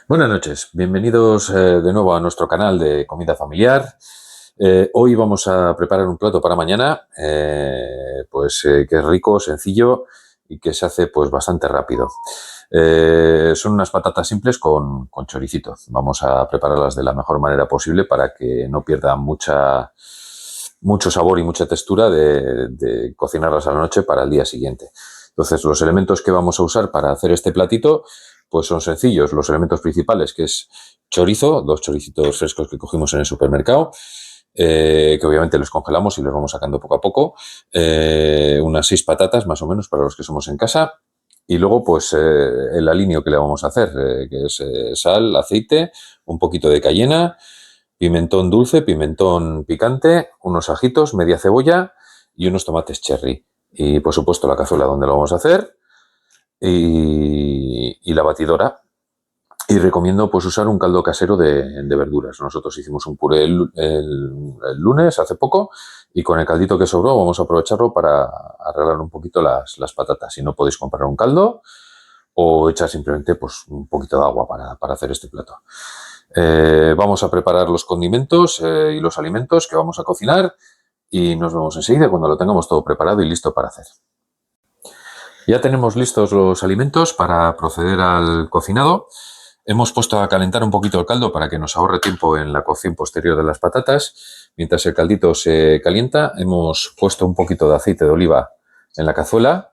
Buenas noches, bienvenidos de nuevo a nuestro canal de comida familiar. Hoy vamos a preparar un plato para mañana, que es rico, sencillo y que se hace pues bastante rápido. Son unas patatas simples con choricito. Vamos a prepararlas de la mejor manera posible para que no pierdan mucho sabor y mucha textura de cocinarlas a la noche para el día siguiente. Entonces, los elementos que vamos a usar para hacer este platito pues son sencillos. Los elementos principales, que es chorizo, 2 choricitos frescos que cogimos en el supermercado, que obviamente los congelamos y los vamos sacando poco a poco, unas 6 patatas más o menos para los que somos en casa, y luego pues el aliño que le vamos a hacer, que es sal, aceite, un poquito de cayena, pimentón dulce, pimentón picante, unos ajitos, media cebolla y unos tomates cherry. Y por supuesto la cazuela donde lo vamos a hacer y la batidora. Y recomiendo pues usar un caldo casero de verduras. Nosotros hicimos un puré el lunes, hace poco, y con el caldito que sobró vamos a aprovecharlo para arreglar un poquito las patatas. Si no, podéis comprar un caldo o echar simplemente pues un poquito de agua para hacer este plato. Vamos a preparar los condimentos y los alimentos que vamos a cocinar y nos vemos enseguida cuando lo tengamos todo preparado y listo para hacer. Ya tenemos listos los alimentos para proceder al cocinado. Hemos puesto a calentar un poquito el caldo para que nos ahorre tiempo en la cocción posterior de las patatas. Mientras el caldito se calienta, hemos puesto un poquito de aceite de oliva en la cazuela.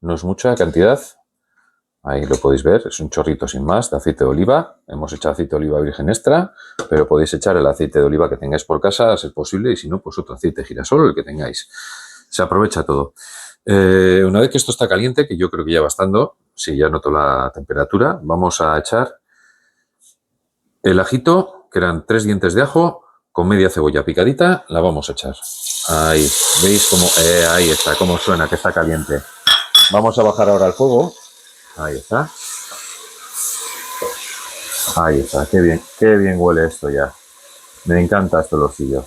No es mucha cantidad. Ahí lo podéis ver, es un chorrito sin más de aceite de oliva. Hemos echado aceite de oliva virgen extra, pero podéis echar el aceite de oliva que tengáis por casa, a ser posible, y si no, pues otro aceite de girasol, el que tengáis. Se aprovecha todo. Una vez que esto está caliente, que yo creo que ya va estando, sí, ya noto la temperatura, vamos a echar el ajito, que eran 3 dientes de ajo, con media cebolla picadita, la vamos a echar. Ahí, ¿veis cómo? Ahí está, cómo suena, que está caliente. Vamos a bajar ahora el fuego. Ahí está. Ahí está, qué bien huele esto ya. Me encanta este olorcillo.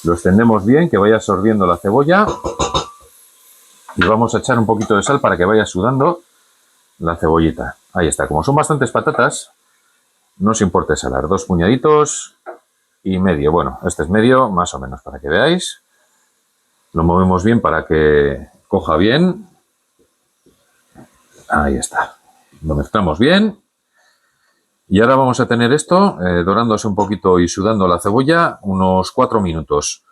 Lo extendemos bien, que vaya absorbiendo la cebolla. Y vamos a echar un poquito de sal para que vaya sudando la cebollita. Ahí está. Como son bastantes patatas, no os importe salar. 2 puñaditos y medio. Bueno, este es medio, más o menos, para que veáis. Lo movemos bien para que coja bien. Ahí está. Lo mezclamos bien. Y ahora vamos a tener esto dorándose un poquito y sudando la cebolla unos 4 minutos.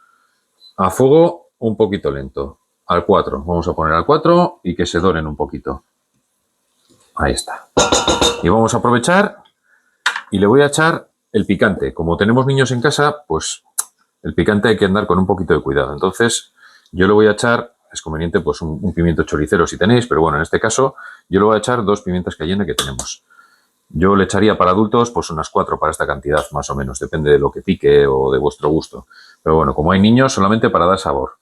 A fuego un poquito lento. Al 4. Vamos a poner al 4 y que se doren un poquito. Ahí está. Y vamos a aprovechar y le voy a echar el picante. Como tenemos niños en casa, pues el picante hay que andar con un poquito de cuidado. Entonces yo le voy a echar, es conveniente pues un pimiento choricero si tenéis, pero bueno, en este caso yo le voy a echar 2 pimientas cayena que tenemos. Yo le echaría para adultos pues unas 4 para esta cantidad, más o menos. Depende de lo que pique o de vuestro gusto. Pero bueno, como hay niños, solamente para dar sabor.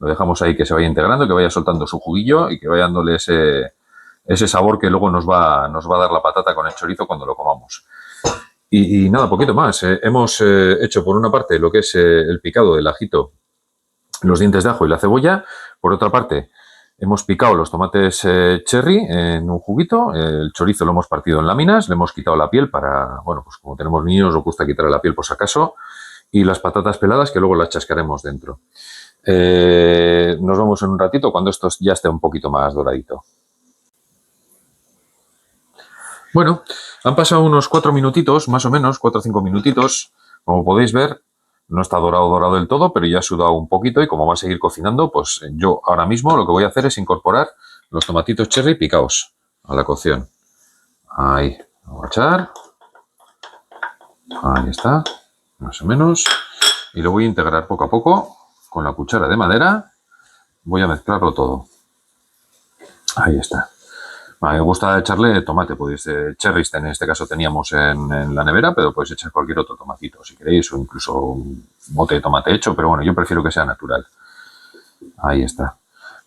Lo dejamos ahí que se vaya integrando, que vaya soltando su juguillo y que vaya dándole ese sabor que luego nos va a dar la patata con el chorizo cuando lo comamos. Y nada, poquito más. Hemos hecho por una parte lo que es el picado del ajito, los dientes de ajo y la cebolla. Por otra parte, hemos picado los tomates cherry en un juguito, el chorizo lo hemos partido en láminas, le hemos quitado la piel para, bueno, pues como tenemos niños nos gusta quitar la piel por si acaso, y las patatas peladas que luego las chascaremos dentro. Nos vemos en un ratito cuando esto ya esté un poquito más doradito. Bueno, han pasado unos 4 minutitos, más o menos, 4 o 5 minutitos, como podéis ver. No está dorado del todo, pero ya ha sudado un poquito y como va a seguir cocinando, pues yo ahora mismo lo que voy a hacer es incorporar los tomatitos cherry picados a la cocción. Ahí, vamos a echar. Ahí está, más o menos. Y lo voy a integrar poco a poco con la cuchara de madera. Voy a mezclarlo todo. Ahí está. Me gusta echarle tomate, podéis cherries, en este caso teníamos en la nevera, pero podéis echar cualquier otro tomatito si queréis, o incluso un bote de tomate hecho, pero bueno, yo prefiero que sea natural. Ahí está.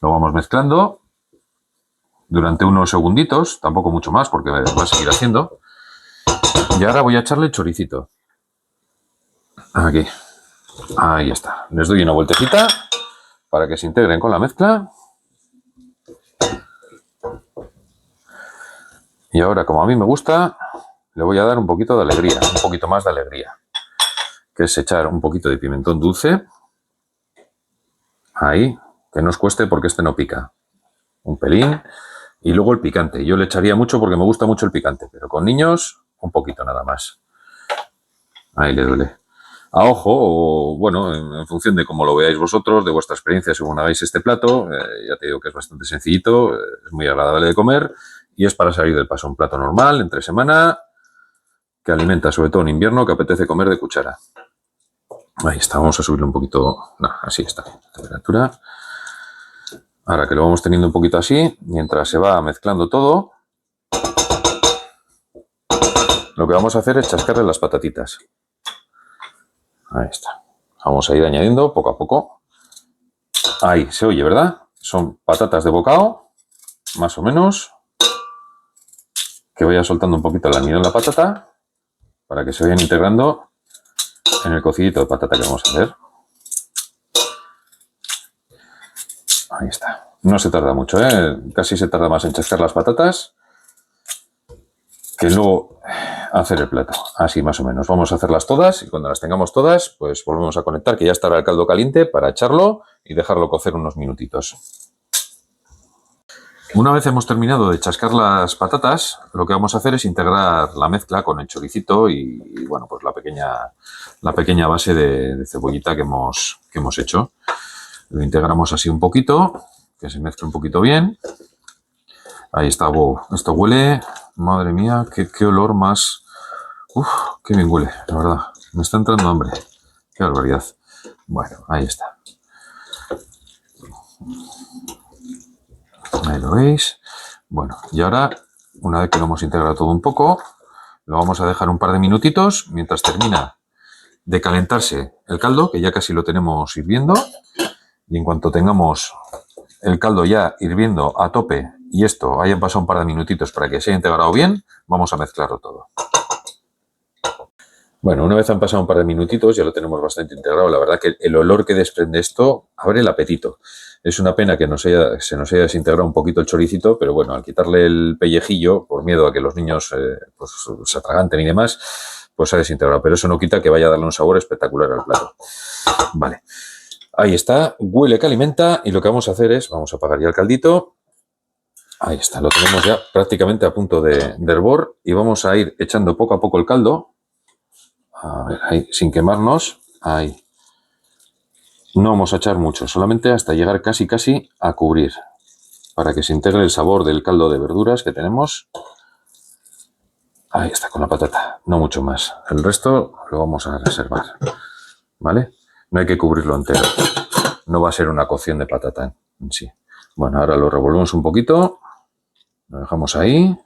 Lo vamos mezclando durante unos segunditos, tampoco mucho más porque va a seguir haciendo. Y ahora voy a echarle el choricito. Aquí. Ahí está. Les doy una vueltecita para que se integren con la mezcla. Y ahora, como a mí me gusta, le voy a dar un poquito de alegría, un poquito más de alegría, que es echar un poquito de pimentón dulce. Ahí, que no os cueste porque este no pica. Un pelín. Y luego el picante. Yo le echaría mucho porque me gusta mucho el picante, pero con niños un poquito nada más. Ahí le duele. A ojo, o bueno, en función de cómo lo veáis vosotros, de vuestra experiencia según hagáis este plato, ya te digo que es bastante sencillito, es muy agradable de comer y es para salir del paso. Un plato normal, entre semana, que alimenta, sobre todo en invierno, que apetece comer de cuchara. Ahí está, vamos a subirle un poquito, no, así está, la temperatura. Ahora que lo vamos teniendo un poquito así, mientras se va mezclando todo, lo que vamos a hacer es chascarle las patatitas. Ahí está. Vamos a ir añadiendo poco a poco. Ahí, se oye, ¿verdad? Son patatas de bocado, más o menos. Que vaya soltando un poquito el almidón en la patata para que se vayan integrando en el cocidito de patata que vamos a hacer. Ahí está. No se tarda mucho, ¿eh? Casi se tarda más en chascar las patatas que luego hacer el plato. Así más o menos. Vamos a hacerlas todas y cuando las tengamos todas, pues volvemos a conectar, que ya estará el caldo caliente para echarlo y dejarlo cocer unos minutitos. Una vez hemos terminado de chascar las patatas, lo que vamos a hacer es integrar la mezcla con el choricito y bueno, pues la pequeña base de cebollita que hemos hecho. Lo integramos así un poquito, que se mezcle un poquito bien. Ahí está, wow, esto huele, madre mía, qué olor más. Uf, qué bien huele, la verdad. Me está entrando hambre. Qué barbaridad. Bueno, ahí está. Ahí lo veis. Bueno, y ahora, una vez que lo hemos integrado todo un poco, lo vamos a dejar un par de minutitos mientras termina de calentarse el caldo, que ya casi lo tenemos hirviendo. Y en cuanto tengamos el caldo ya hirviendo a tope y esto haya pasado un par de minutitos para que se haya integrado bien, vamos a mezclarlo todo. Bueno, una vez han pasado un par de minutitos ya lo tenemos bastante integrado. La verdad que el olor que desprende esto abre el apetito. Es una pena que se nos haya desintegrado un poquito el choricito, pero bueno, al quitarle el pellejillo, por miedo a que los niños pues, se atraganten y demás, pues se ha desintegrado. Pero eso no quita que vaya a darle un sabor espectacular al plato. Vale. Ahí está, huele que alimenta y lo que vamos a hacer es, vamos a apagar ya el caldito. Ahí está, lo tenemos ya prácticamente a punto de hervor y vamos a ir echando poco a poco el caldo. A ver, ahí, sin quemarnos, ahí. No vamos a echar mucho, solamente hasta llegar casi a cubrir, para que se integre el sabor del caldo de verduras que tenemos. Ahí está, con la patata, no mucho más. El resto lo vamos a reservar, ¿vale? No hay que cubrirlo entero. No va a ser una cocción de patata en sí. Bueno, ahora lo revolvemos un poquito. Lo dejamos ahí.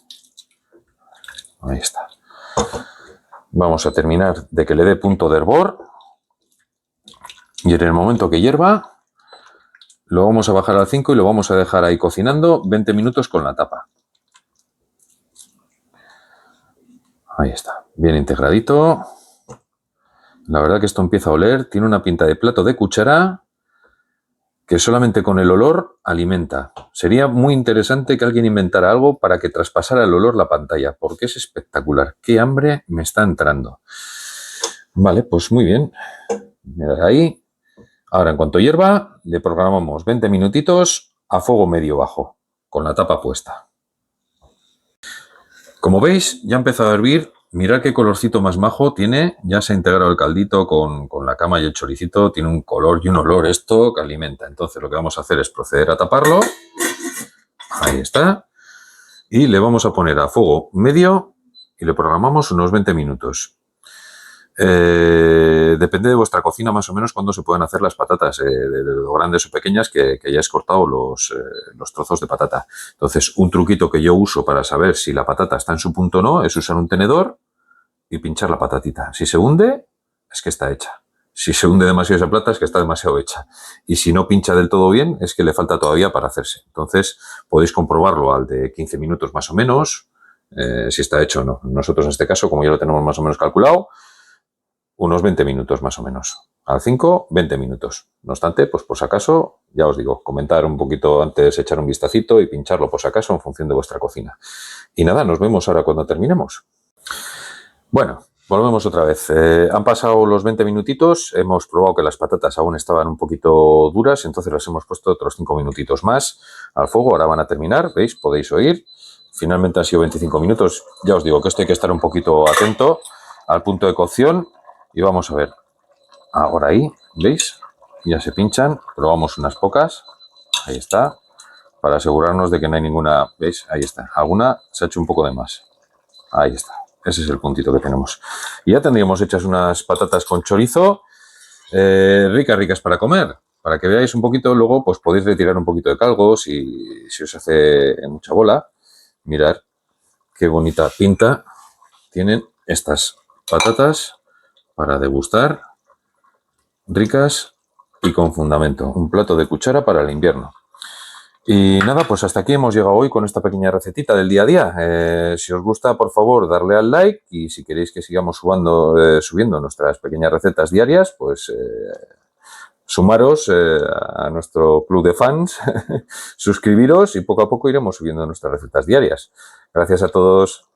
Ahí está. Vamos a terminar de que le dé punto de hervor. Y en el momento que hierva, lo vamos a bajar al 5 y lo vamos a dejar ahí cocinando 20 minutos con la tapa. Ahí está. Bien integradito. La verdad que esto empieza a oler. Tiene una pinta de plato de cuchara que solamente con el olor alimenta. Sería muy interesante que alguien inventara algo para que traspasara el olor la pantalla, porque es espectacular. ¡Qué hambre me está entrando! Vale, pues muy bien. Mirad ahí. Ahora, en cuanto hierva, le programamos 20 minutitos a fuego medio-bajo, con la tapa puesta. Como veis, ya ha empezado a hervir. Mirad qué colorcito más majo tiene. Ya se ha integrado el caldito con la cama y el choricito. Tiene un color y un olor esto que alimenta. Entonces lo que vamos a hacer es proceder a taparlo. Ahí está. Y le vamos a poner a fuego medio y le programamos unos 20 minutos. Depende de vuestra cocina más o menos cuándo se pueden hacer las patatas, de grandes o pequeñas, que hayáis cortado los trozos de patata. Entonces, un truquito que yo uso para saber si la patata está en su punto o no es usar un tenedor y pinchar la patatita. Si se hunde, es que está hecha. Si se hunde demasiado esa plata, es que está demasiado hecha. Y si no pincha del todo bien, es que le falta todavía para hacerse. Entonces, podéis comprobarlo al de 15 minutos más o menos, si está hecho o no. Nosotros en este caso, como ya lo tenemos más o menos calculado, unos 20 minutos más o menos. Al 5, 20 minutos. No obstante, pues por si acaso, ya os digo, comentar un poquito antes, echar un vistacito y pincharlo por si acaso en función de vuestra cocina. Y nada, nos vemos ahora cuando terminemos. Bueno, volvemos otra vez. Han pasado los 20 minutitos, hemos probado que las patatas aún estaban un poquito duras, entonces las hemos puesto otros 5 minutitos más al fuego. Ahora van a terminar, ¿veis? Podéis oír. Finalmente han sido 25 minutos. Ya os digo que esto hay que estar un poquito atento al punto de cocción. Y vamos a ver. Ahora ahí, ¿veis? Ya se pinchan. Probamos unas pocas. Ahí está. Para asegurarnos de que no hay ninguna... ¿Veis? Ahí está. Alguna se ha hecho un poco de más. Ahí está. Ese es el puntito que tenemos. Y ya tendríamos hechas unas patatas con chorizo ricas para comer. Para que veáis un poquito, luego pues podéis retirar un poquito de caldo si os hace mucha bola. Mirad qué bonita pinta tienen estas patatas para degustar, ricas y con fundamento. Un plato de cuchara para el invierno. Y nada, pues hasta aquí hemos llegado hoy con esta pequeña recetita del día a día. Si os gusta, por favor, darle al like, y si queréis que sigamos subiendo nuestras pequeñas recetas diarias, pues sumaros a nuestro club de fans, suscribiros, y poco a poco iremos subiendo nuestras recetas diarias. Gracias a todos.